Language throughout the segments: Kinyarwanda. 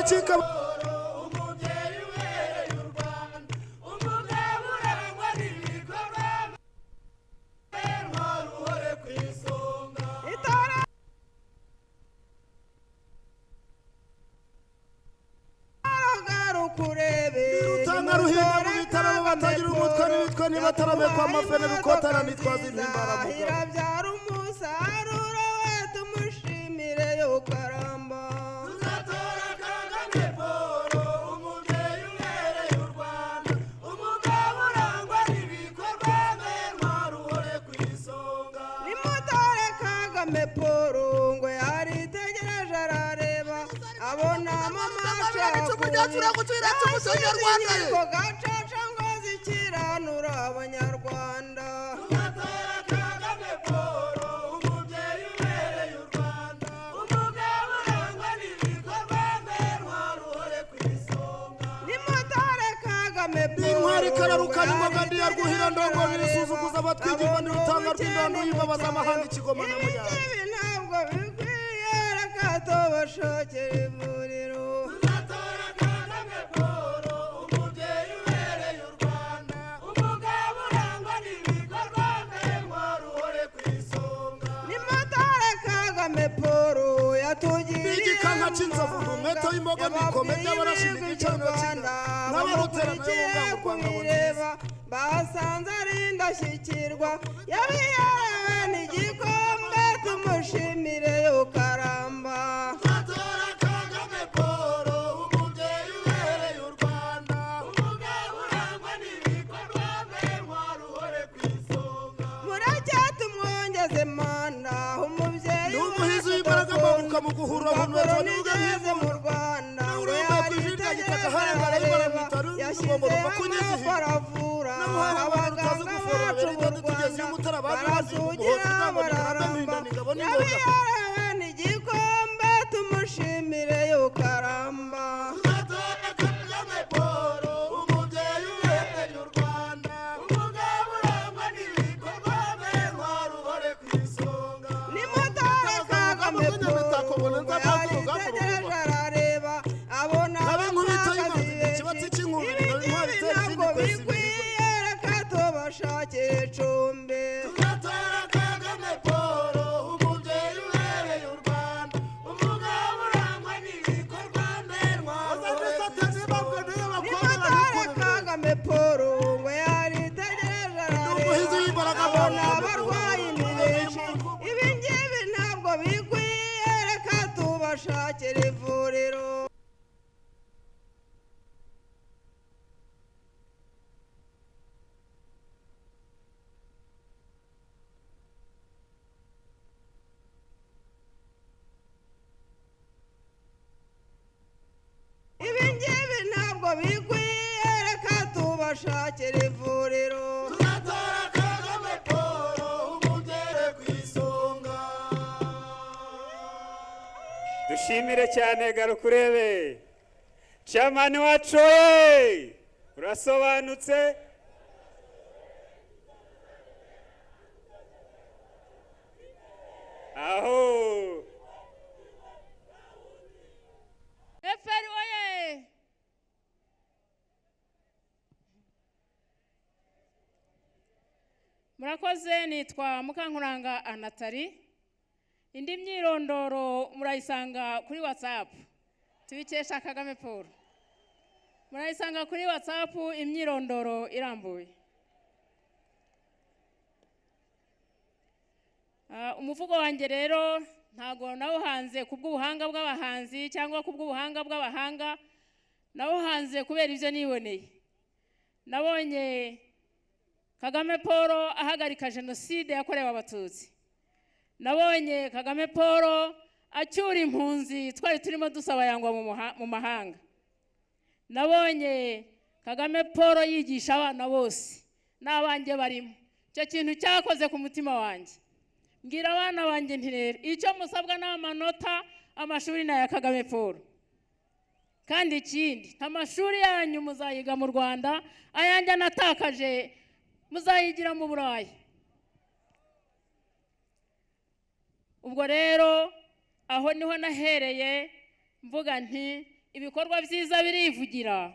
bicika batarame kwa mafene rukotara nitwaza impimbara muga byara umusaruro tumushimire yo karamba tuzatora Kagame Paul umubyeyi ubereye u Rwanda umugabo urangwa n'ibikorwa ntwari uhore ku isonga nimutore Kagame Paul ngo yaritegereje arareba abona mama abanyarwanda tuzatora Kagame Paul umubyeyi ubereye u Rwanda umugabo urangwa n'ibikorwa ntwari uhore ku isonga nimutore Kagame Paul intwari kararukana imboga ndiyarwuhira ndongo n'isuzuguza abatwigirwa n'urutanga rw'indondo y'imbabaza amahanga ikigoma na muyaga ibi ntabwo bikwiye reka tubashakire ivuriro tuzatora Kagame Paul umubyeyi ubereye u Rwanda umugabo urangwa n'ibikorwa ntwari uhore ku isonga nimutore Kagame Paul yatugiriye igikanka cy'inzovu umwete w'imboga n'ikome by'abarashima igicano cy'inda n'abaruterana y'ubwangu kubireba basanze ari indashyikirwa yabiyerewe n'igikombe tumushimire yo karamba tuzatora Kagame Paul umubyeyi ubereye u Rwanda umugabo urangwa n'ibikorwa ntwari uhore ku isonga mureke tumwongeze manda umubyeyi n'umuhizi w'imbaraga amabuka mu guhura hunwetwa n'ibuga nigeze mu Rwanda ngo yaritegereza yashyize amaboko aravura abaganga bacu mu Rwanda barasugira bararamba yabiyerewe n'igikombe tumushimire yo karamba tuzatora Kagame Paul umubyeyi ubereye u Rwanda umugabo urangwa n'ibikorwa ntwari uhore ku isonga nimutore Kagame Paul ngo yaritegereje arareba abona ntabwo bikwiye reka tubashakire icumbi tuzatora Kagame Paul umubyeyi ubereye u Rwanda umugabo urangwa n'ibikorwa ntwari nimutore Kagame Paul ngo yaritegereje arareba abona abarwayi ni benshi ibi ngibi ntabwo bikwiye reka tubashakire ivuriro ibi ngibi ntabwo bikwiye reka tubashakire ivuriro tuzatora Kagame Paul umubyeyi ku isonga dushimire cyane garukurebe chairman wacu urasobanutse aho eferi oye murakoze nitwa Mukankuranga Anatari indi myirondoro murayisanga kuri WhatsApp tubikesha Kagame Paul murayisanga kuri WhatsApp imyirondoro irambuye umuvugo wanjye rero ntago nawuhanze kubw'ubuhanga bw'abahanzi cyangwa kubw'ubuhanga bw'abahanga nawuhanze kubera ibyo niboneye nabonye Kagame Paul ahagarika jenoside yakorewe abatutsi nabonye Kagame Paul acyura impunzi twari turimo dusaba yangwa mu mahanga nabonye Kagame Paul yigisha abana bose n'abanjye barimo icyo kintu cyakoze ku mutima wanjye mbwira abana banjye nti rero icyo musabwa n'amanota amashuri na ya Kagame Paul kandi ikindi amashuri yanyu muzayiga mu Rwanda ayanjye natakaje muzayigira mu Burayi ubwo rero aho niho nahereye mvuga nti ibikorwa byiza birivugira.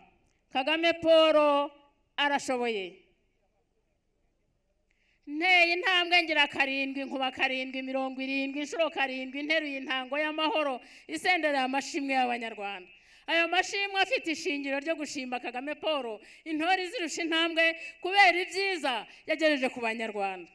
Kagame Paul arashoboye. Nteye intambwe ngira 7 nkuba 770 inshuro 7 nteruye intango y'amahoro isendera amashimwe y'abanyarwanda. Ayo mashimwe afite ishingiro ryo gushimba Kagame Paul intore zirusha intambwe kubera ibyiza yagejeje ku banyarwanda.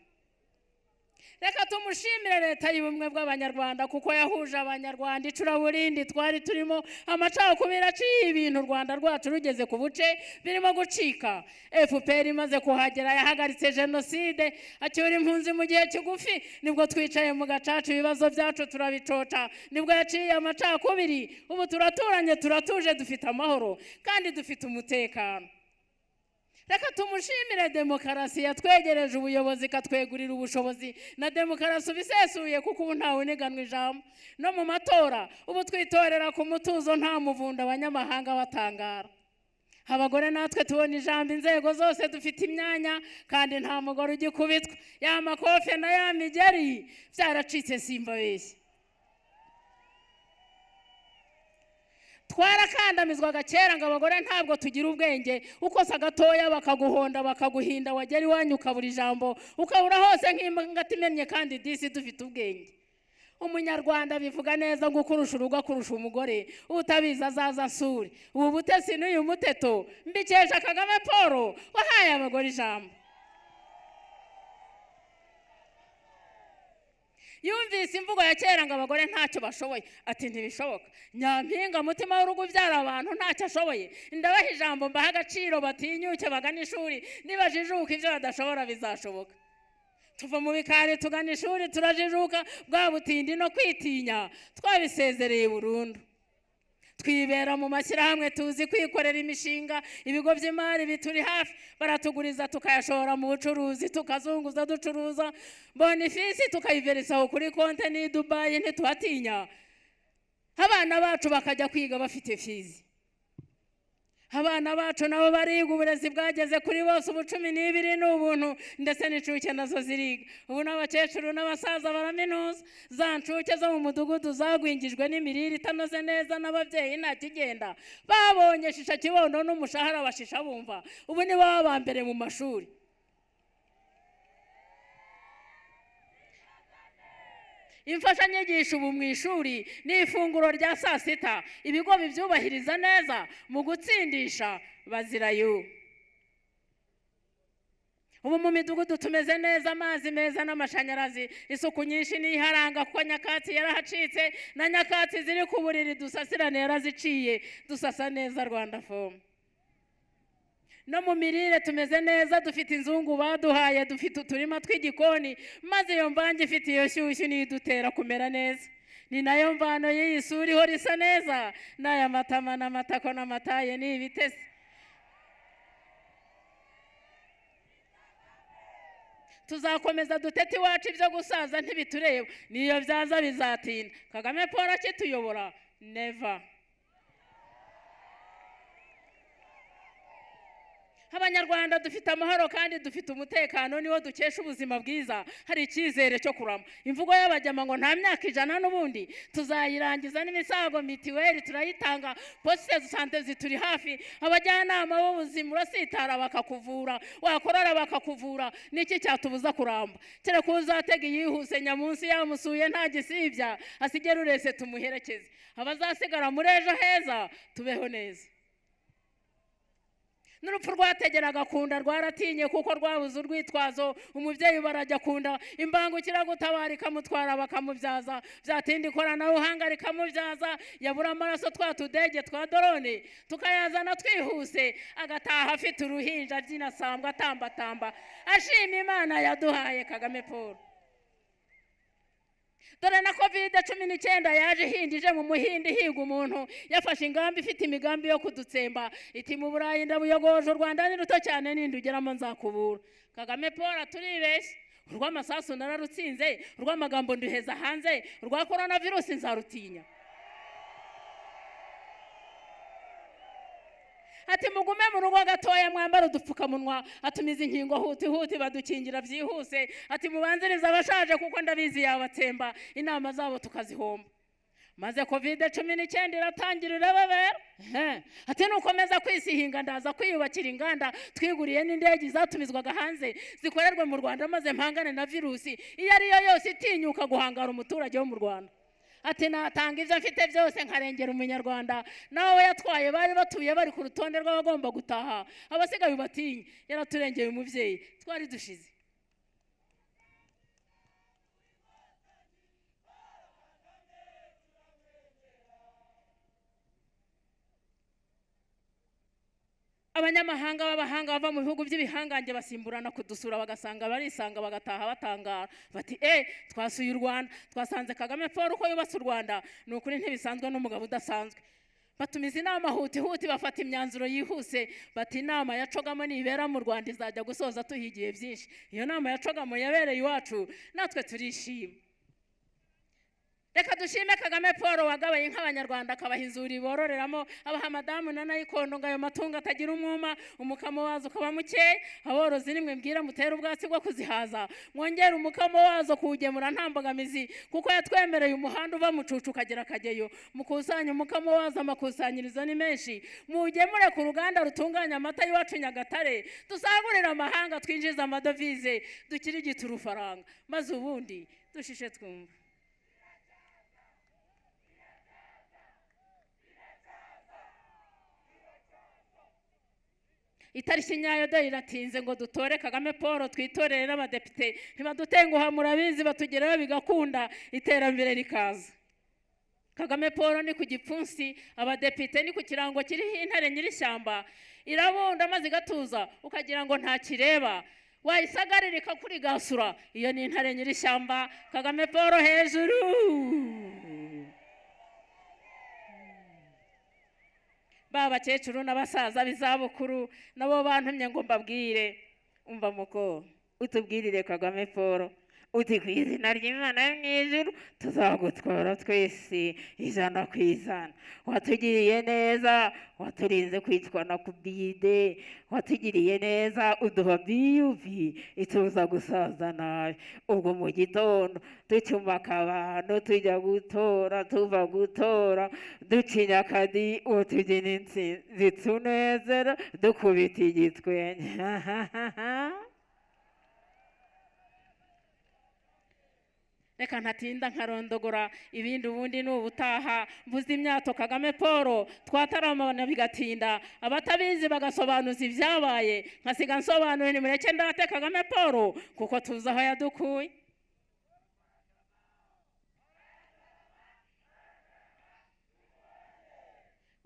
Reka tumushimire leta y'ubumwe bw'abanyarwanda kuko yahuje abanyarwanda icuraburindi twari turimo amacakubiri aciye ibintu u Rwanda rwacu rugeze ku buce birimo gucika. FPR imaze kuhagera yahagaritse jenoside acyura impunzi mu gihe kigufi, nibwo twicaye mu gacaca ibibazo byacu turabicoca, nibwo yaciye amacakubiri. Ubu turaturanye turatuje dufite amahoro kandi dufite umutekano. Reka tumushimire demokarasi yatwegereje ubuyobozi katwegurira ubushobozi na demokarasi bisesuye kuko ubu ntawe uniganwa ijambo. No mu matora ubu twitorera ku mutuzo nta muvunda abanyamahanga batangara. Abagore natwe tubona ijambo inzego zose dufite imyanya kandi nta mugore ugikubitwa. Ya makofe na ya migeri byaracitse simba beshye. Twarakandamizwaga kera ngo abagore ntabwo tugira ubwenge, ukosa gatoya bakaguhonda bakaguhinda, wagera iwanyu ukabura ijambo ukabura hose nk'imbangati imenye kandi disi dufite ubwenge. Umunyarwanda bivuga neza ngo ukurusha urugo kurusha umugore, utabizi azaza asure. Ubu butesi n'uyu muteto mbikesha Kagame Paul wahaye abagore ijambo. Yumvise imvugo ya kera ngo abagore ntacyo bashoboye, ati ntibishoboka. Nyampinga mutima w'urugo byara abantu ntacyo ashoboye. Ndabaha ijambo mbaha agaciro batinyuke bagana ishuri, nibajijuka ibyo badashobora bizashoboka. Tuva mu bikari tugana ishuri turajijuka, bwa butindi no kwitinya twabisezereye burundu. Twibera mu mashyirahamwe tuzi kwikorera imishinga, ibigo by'imari bituri hafi baratuguriza tukayashora mu bucuruzi tukazunguza ducuruza, bonifisi tukayiverisaho kuri konte ni Dubai ntituhatinya. Abana bacu bakajya kwiga bafite fizi. Abana bacu nabo bariga, uburezi bwageze kuri bose, ubu 12 n'ubuntu ndetse n'incuke nazo ziriga. Ubu n'abakecuru n'abasaza baraminuza. Za ncuke zo mu mudugudu zagwingijwe n'imirire itanoze neza n'ababyeyi nta kigenda, babonye shisha kibondo n'umushahara bashisha bumva, ubu ni baba mbere mu mashuri. Imfashanyigisho ubu mu ishuri n'ifunguro rya saa sita, ibigo bibyubahiriza neza mu gutsindisha bazirayo. Ubu mu midugudu tumeze neza, amazi meza n'amashanyarazi, isuku nyinshi niharanga kuko nyakatsi yarahacitse na nyakatsi ziri ku buriri dusasirane yaraziciye, dusasa neza Rwanda Form. No mu mirire tumeze neza, dufite inzungu baduhaye, dufite uturima tw'igikoni, maze iyo mvange ifite iyo shyushyu nidutera kumera neza. Ni nayo mvano y'iyi suri ho risa neza, n'aya matama n'amatako n'amataye n'ibitesi. Tuzakomeza dutete iwacu ibyo gusaza ntibitureba, niyo byaza bizatinda. Kagame Paul akituyobora never. Abanyarwanda dufite amahoro kandi dufite umutekano, niwo dukesha ubuzima bwiza, hari icyizere cyo kurama. Imvugo y'abajyama ngo nta myaka 100 n'ubundi tuzayirangiza, n'imisago mitiweli turayitanga, poste de santé zituri hafi, abajyanama b'ubuzima urasitara bakakuvura, wakorora bakakuvura. Niki cyatubuza kuramba? Kere kuzatega yihuse nyamunsi yamusuye nta gisibya, asigera urese tumuherekeze. Abazasigara muri ejo heza tubeho neza. N'urupfu rwategeraga kunda rwaratinye kuko rwabuze urwitwazo, umubyeyi barajya kunda imbangukira gutabara ikamutwara bakamubyaza, byatindi ikoranabuhanga rikamubyaza, yabura amaraso twatudege twa drone tukayazana twihuse, agataha afite uruhinja ry'inasambwa atambatamba ashima Imana yaduhaye Kagame Paul. Dore na COVID-19 yaje hindije mu muhindi higa umuntu yafashe ingamba ifite imigambi yo kudutsemba, iti mu Burayi ndabuyogoje u Rwanda ni ruto cyane nindugeramo nzakubura. Kagame Paul aturibeshye, urw'amasasu nararutsinze, urw'amagambo nduheza hanze, urwa coronavirus nzarutinya. Ati mugume mu rugo gatoya mwambara udupfukamunwa, atumiza inkingo huti badukingira byihuse, ati mubanziriza abashaje kuko ndabizi yabatsemba, inama zabo tukazihomba. maze COVID-19 iratangira irababera ati nukomeza kwisihinga ndaza kwiyubakira inganda twiguriye n'indege zatumizwaga hanze zikorerwe mu Rwanda maze mpangane na virusi iyo ari yo yose itinyuka guhangara umuturage wo mu Rwanda. Ati natanga ivyo mfite byose nkarengera umunyarwanda nawe yatwaye bari batuye bari ku rutonde rw'abagomba gutaha abasigaye batinye yaraturengeye umuvyeyi twari dushize. Abanyamahanga b'abahanga bava mu bihugu by'ibihangange basimburana kudusura bagasanga barisanga bagataha batangara bati twasuye u Rwanda twasanze Kagame Paul uko yubatse u Rwanda nukuri ntibisanzwe n'umugabo udasanzwe. Batumiza inama huti bafata imyanzuro yihuse bati inama ya Cogamo nibera mu Rwanda izajya gusoza tuhigiye byinshi. Iyo nama ya Cogamo yabereye iwacu natwe turishima. Reka dushime Kagame Paul wagabaye nk'abanyarwanda akabahinzura bororeramo abaha madamu na nayikondo ngayo matungo atagira umwuma umukamo wazo ukaba muke aborozi nimwe mbwira mutera ubwatsi bwo kuzihaza mwongera umukamo wazo kuwugemura nta mbogamizi kuko yatwemereye umuhanda uva mu Cucu ukagera Kageyo mukusanya umukamo wazo amakusanyirizo ni menshi mugemure ku ruganda rutunganya amata y'iwacu Nyagatare dusagurira amahanga twinjiza amadovize dukirigita urufaranga maze ubundi dushishe twumva. Itariki nyayo do iratinze ngo dutore Kagame Paul twitorere n'abadepite ntibadutenguha murabizi batugeraho bigakunda iterambere rikaza. Kagame Paul ni ku gipfunsi abadepite ni ku kirango kiriho intare nyirishyamba irabunda maze igatuza ukagira ngo nta kireba wayisagaririka kuri gasura iyo ni intare nyirishyamba Kagame Paul hejuru. Baba cecuru n'abasaza bizabukuru nabo bantumye ngo mbabwire umva muko utubwirire Kagame Paul uti kwizina ry'Imana yo mwijuru tuzagutwara twese ijana kw'ijana watugiriye neza waturinze kwicwa na kubide watugiriye neza uduha biyuvi ituza gusaza nabi ubwo mu gitondo ducumaka abantu tujya gutora tuva gutora ducinya akadi utugira intsinzi tunezera dukubita igitwenye. Reka ntatinda nkarondogora ibindi ubundi n'ubutaha mvuze imyato Kagame Paul twataramana bigatinda abatabizi bagasobanuza ibyabaye nkasiga nsobanure nimureke ndate Kagame Paul kuko tuzi aho yadukuye.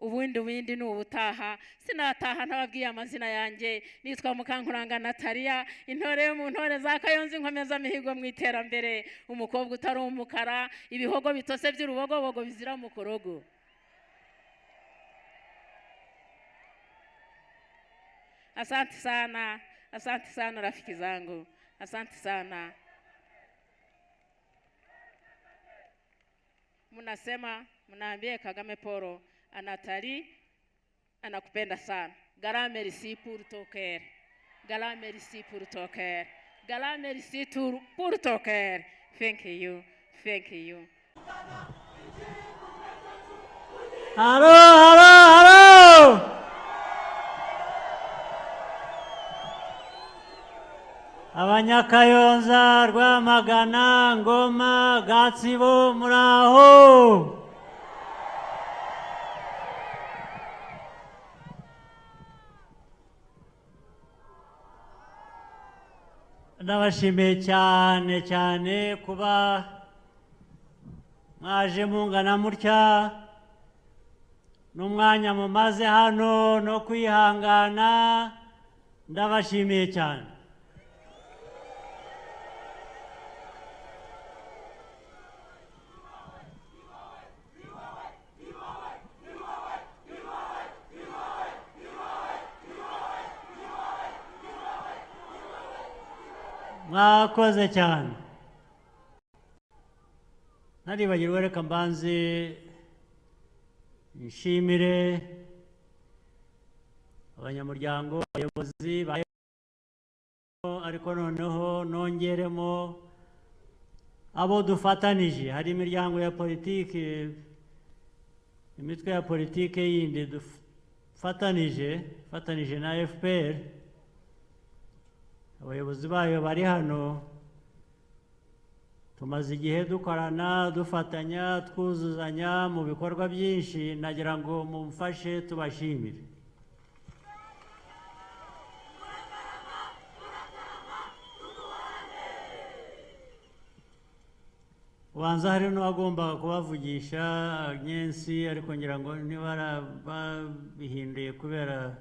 Ubundi n'ubutaha sinataha ntababwiye amazina yanjye nitwa Mukankuranga Natalia intore yo mu ntore za Kayonza inkomeza mihigo mu iterambere umukobwa utari umukara ibihogo bitose by'urubogobogo bizira mu korogo. Asante sana rafiki zangu asante sana. Mnaambie Kagame Paul Anatali anakupenda sana. Grand merci pour ton cœur. Grand merci pour ton cœur. Grand merci pour ton cœur. Thank you. Thank you. Halo. Abanyakayonza, Rwamagana, Ngoma, Gatsibo, muraho. Ndabashimiye cyane kuba mwaje mungana mutya n'umwanya mumaze hano no kwihangana ndabashimiye cyane. Mwakoze cyane. Naribagirwa reka mbanze nshimire abanyamuryango abayobozi ariko noneho nongeremo abo dufatanije hari imiryango ya politiki imitwe ya politike yindi dufatanije na FPR, abayobozi bayo bari hano, tumaze igihe dukorana, dufatanya, twuzuzanya mu bikorwa byinshi. Nagira ngo mumfashe tubashimire. Ubanza hari n'uwagombaga kubavugisha Agnes, ariko ngira ngo babihinduye kubera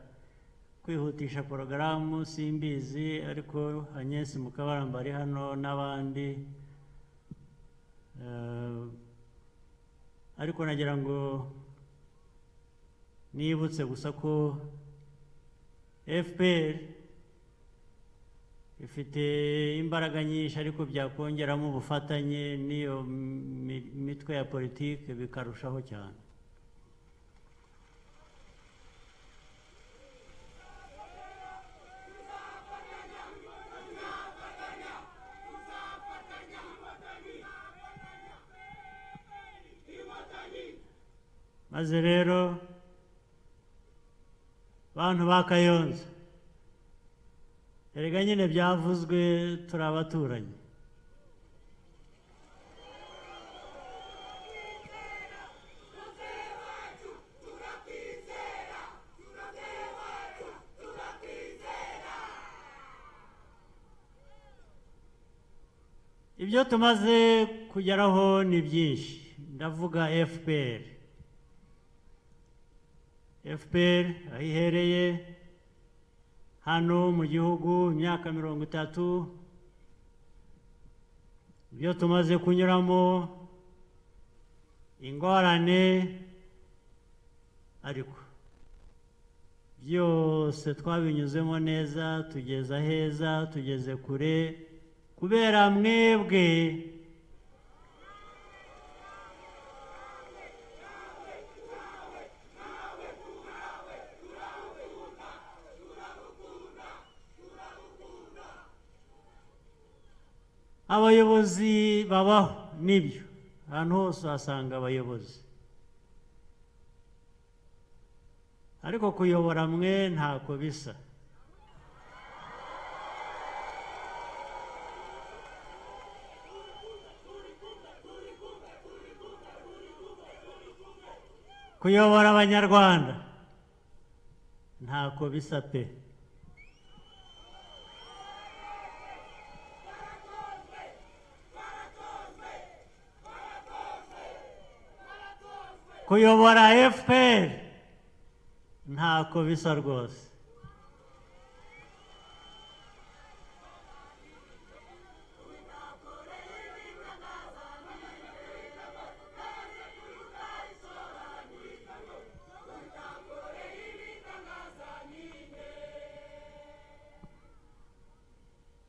kwihutisha porogaramu, simbizi, ariko Agnes Mukabaramba ari hano n'abandi. Ariko nagira ngo nibutse gusa ko FPR ifite imbaraga nyinshi, ariko byakongeramo ubufatanye n'iyo mitwe ya politike bikarushaho cyane. Maze rero bantu ba Kayonza, erega nyine byavuzwe turi abaturanyi. Ibyo tumaze kugeraho ni byinshi, ndavuga FPR aho ihereye hano mu gihugu imyaka 30, ibyo tumaze kunyuramo, ingorane, ariko byose twabinyuzemo neza, tugeze heza, tugeze kure kubera mwebwe. Abayobozi babaho, nibyo, ahantu hose uhasanga abayobozi, ariko kuyobora mwe ntako bisa. Kuyobora Abanyarwanda ntako bisa pe. Kuyobora FPR ntako bisa rwose.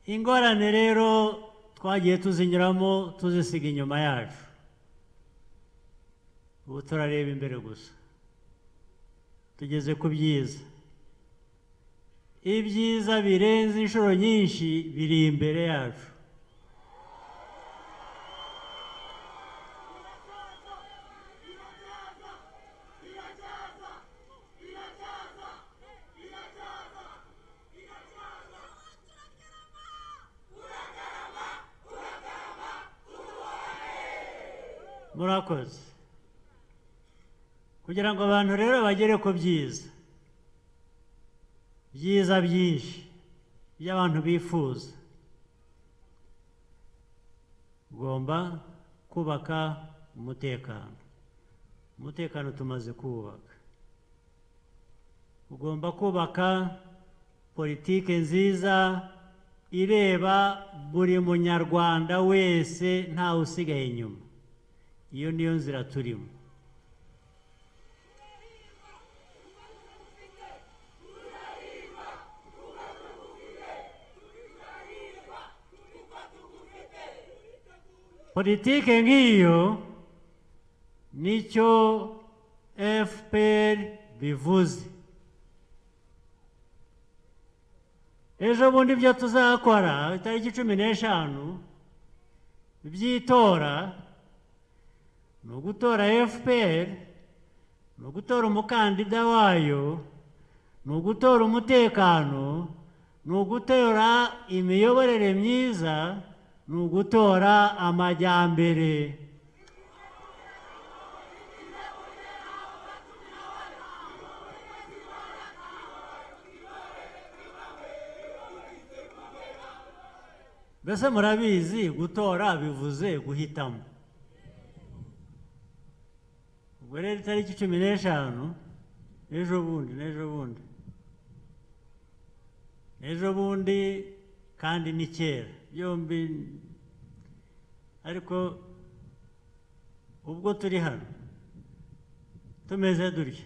Ingorane rero twagiye tuzinyuramo, tuzisiga inyuma yacu. Ubu turareba imbere gusa, tugeze ku byiza. Ibyiza birenze inshuro nyinshi biri imbere yacu. Murakoze. Kugira ngo abantu rero bagere ku byiza byinshi by'abantu bifuza, ugomba kubaka umutekano. Umutekano tumaze kubaka. Ugomba kubaka politike nziza ireba buri munyarwanda wese ntawe usigaye inyuma. Iyo niyo nzira turimo. Politike nk'iyo nicyo FPR bivuze. Ejo bundi ibyo tuzakora itariki 15 by'itora ni ugutora FPR ni ugutora umukandida wayo, ni ugutora umutekano, ni ugutora imiyoborere myiza, ni ugutora amajyambere. Mbese murabizi gutora bivuze guhitamo. Ubwo rero itariki 15 ejo bundi kandi ni kera byombi, ariko ubwo turi hano tumeze dutya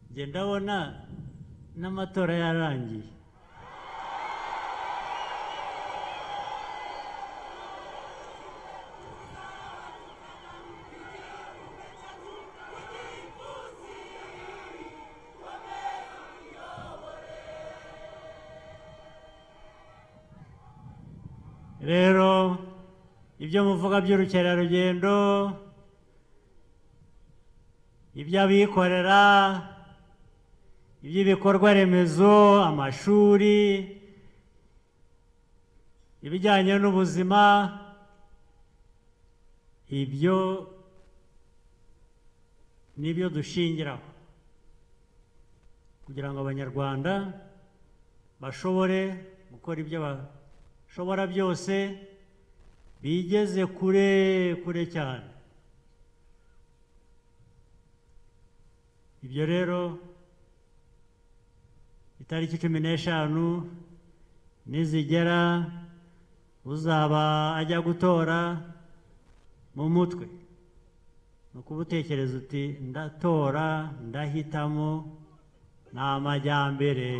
njye ndabona n'amatora yarangiye. Rero ibyo muvuga by'urukerarugendo, iby'abikorera, iby'ibikorwa remezo, amashuri, ibijyanye n'ubuzima, ibyo nibyo dushingiraho kugira ngo abanyarwanda bashobore gukora ibyo bashobora byose, bigeze kure cyane. Ibyo rero itariki 15 nizigera uzaba ajya gutora mu mutwe no kubutekereza uti ndatora, ndahitamo, ni amajyambere.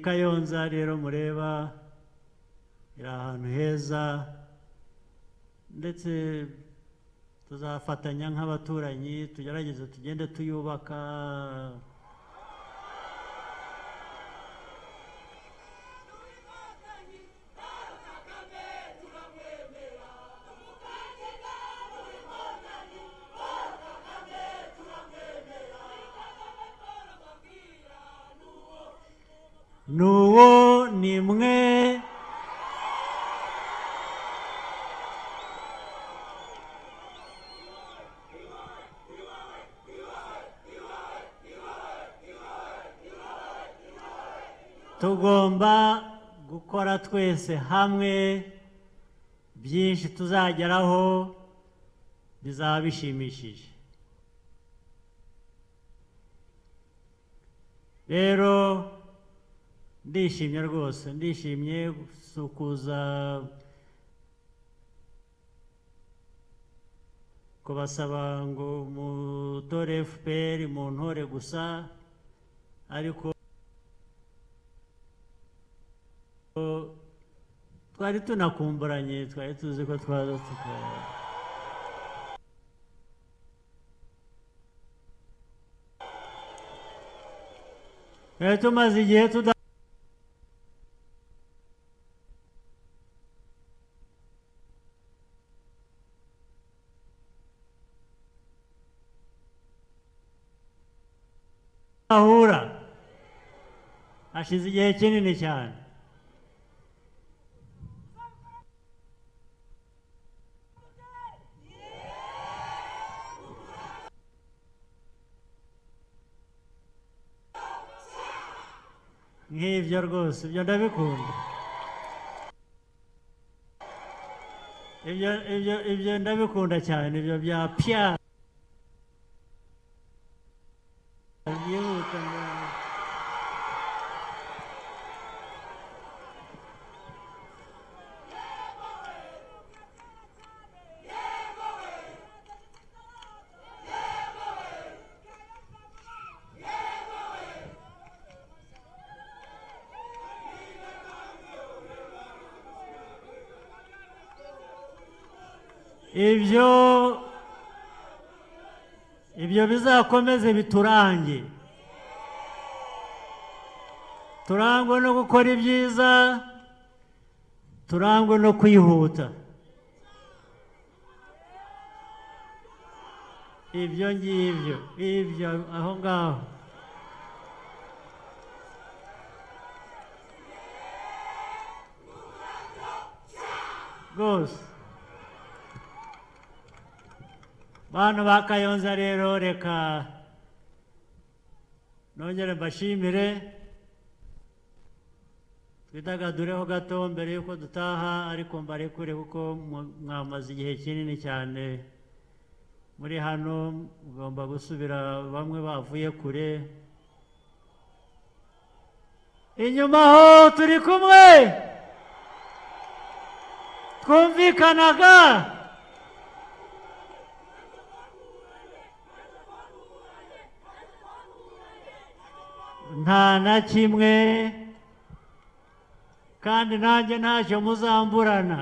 Kayonza rero mureba iri ahantu heza, ndetse tuzafatanya nk'abaturanyi tugerageze tugende tuyubaka. Nuwo ni mwe tugomba gukora twese hamwe, byinshi tuzageraho bizaba bishimishije. Rero ndishimye rwose, ndishimye kuza kubasaba ngo mutore FPR mu ntore gusa, ariko twari tunakumburanye, twari tuzi ko twaza tumaze igihe ahura, hashize igihe kinini cyane. Nk'ibyo rwose, ibyo ndabikunda, ibyo ndabikunda cyane, ibyo bya Pierre byihuta. ibyo bizakomeze biturange. turangwe no gukora ibyiza, turangwe no kwihuta. Ibyo ngibyo, ibyo aho ngaho. Rwose bantu ba Kayonza rero, reka nongere mbashimire, twidagadureho gato mbere y'uko dutaha, ariko mbarekure kuko mwamaze igihe kinini cyane muri hano, mugomba gusubira, bamwe bavuye kure. Inyuma ho turi kumwe, twumvikanaga. Nta na kimwe, kandi nanjye ntacyo muzamburana.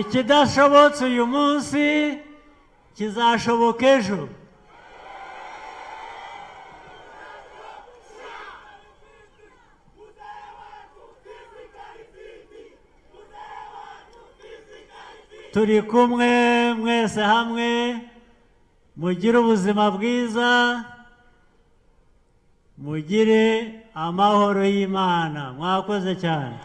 Ikidashobotse uyu munsi kizashoboka ejo. Turi kumwe mwese hamwe, mugire ubuzima bwiza, mugire amahoro y'Imana. Mwakoze cyane.